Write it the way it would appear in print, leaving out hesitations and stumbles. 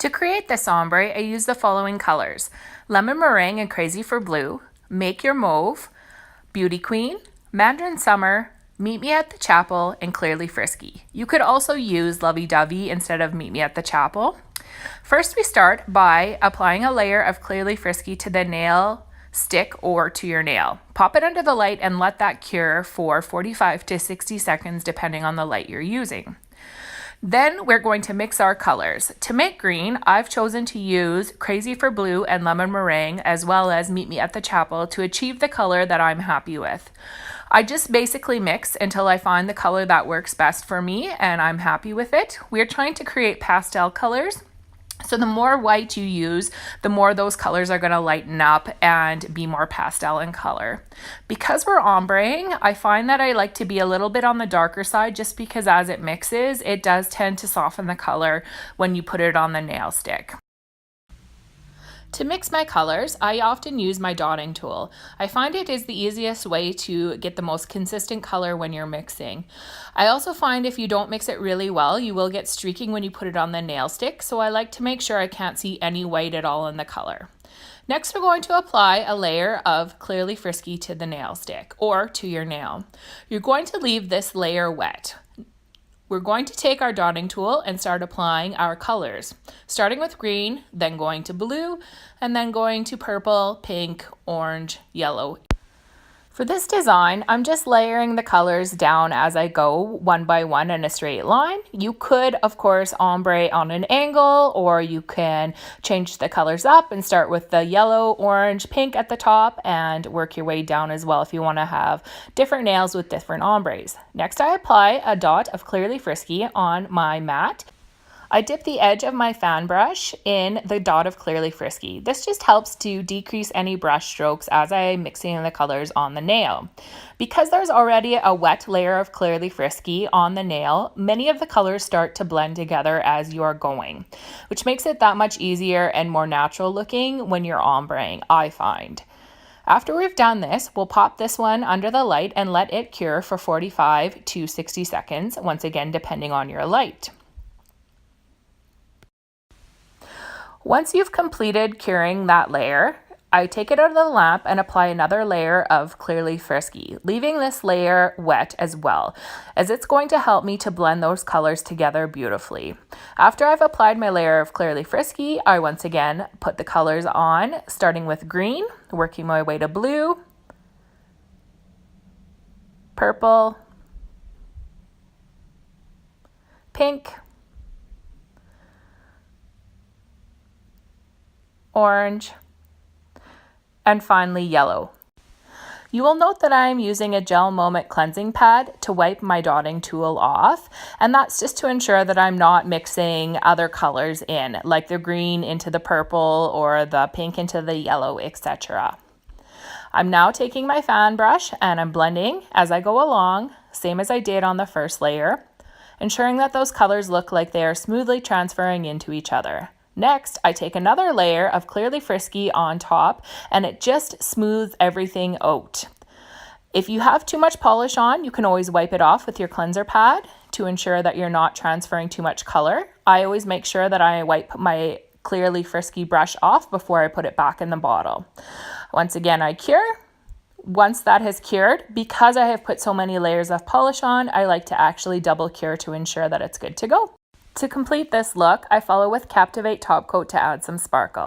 To create this ombre, I use the following colors: Lemon Meringue and Crazy for Blue, Make Your Mauve, Beauty Queen, Mandarin Summer, Meet Me at the Chapel, and Clearly Frisky. You could also use Lovey Dovey instead of Meet Me at the Chapel. First, we start by applying a layer of Clearly Frisky to the nail stick or to your nail. Pop it under the light and let that cure for 45 to 60 seconds depending on the light you're using. Then we're going to mix our colors. To make green, I've chosen to use Crazy for Blue and Lemon Meringue, as well as Meet Me at the Chapel, to achieve the color that I'm happy with. I just basically mix until I find the color that works best for me and I'm happy with it. We're trying to create pastel colors, so the more white you use, the more those colors are going to lighten up and be more pastel in color. Because we're ombreing, I find that I like to be a little bit on the darker side, just because as it mixes, it does tend to soften the color when you put it on the nail stick. To mix my colors, I often use my dotting tool. I find it is the easiest way to get the most consistent color when you're mixing. I also find if you don't mix it really well, you will get streaking when you put it on the nail stick, so I like to make sure I can't see any white at all in the color. Next, we're going to apply a layer of Clearly Frisky to the nail stick or to your nail. You're going to leave this layer wet. We're going to take our dotting tool and start applying our colors, starting with green, then going to blue, and then going to purple, pink, orange, yellow. For this design, I'm just layering the colors down as I go, one by one in a straight line. You could, of course, ombre on an angle, or you can change the colors up and start with the yellow, orange, pink at the top and work your way down as well if you want to have different nails with different ombres. Next, I apply a dot of Clearly Frisky on my mat. I dip the edge of my fan brush in the dot of Clearly Frisky. This just helps to decrease any brush strokes as I'm mixing the colors on the nail. Because there's already a wet layer of Clearly Frisky on the nail, many of the colors start to blend together as you are going, which makes it that much easier and more natural looking when you're ombreing, I find. After we've done this, we'll pop this one under the light and let it cure for 45 to 60 seconds, once again depending on your light. Once you've completed curing that layer, I take it out of the lamp and apply another layer of Clearly Frisky, leaving this layer wet as well, as it's going to help me to blend those colors together beautifully. After I've applied my layer of Clearly Frisky, I once again put the colors on, starting with green, working my way to blue, purple, pink, orange, and finally yellow. You will note that I am using a GelMoment cleansing pad to wipe my dotting tool off, and that's just to ensure that I'm not mixing other colors in, like the green into the purple or the pink into the yellow, etc. I'm now taking my fan brush and I'm blending as I go along, same as I did on the first layer, ensuring that those colors look like they are smoothly transferring into each other. Next, I take another layer of Clearly Frisky on top and it just smooths everything out. If you have too much polish on, you can always wipe it off with your cleanser pad to ensure that you're not transferring too much color. I always make sure that I wipe my Clearly Frisky brush off before I put it back in the bottle. Once again, I cure. Once that has cured, because I have put so many layers of polish on, I like to actually double cure to ensure that it's good to go. To complete this look, I follow with Captivate Top Coat to add some sparkle.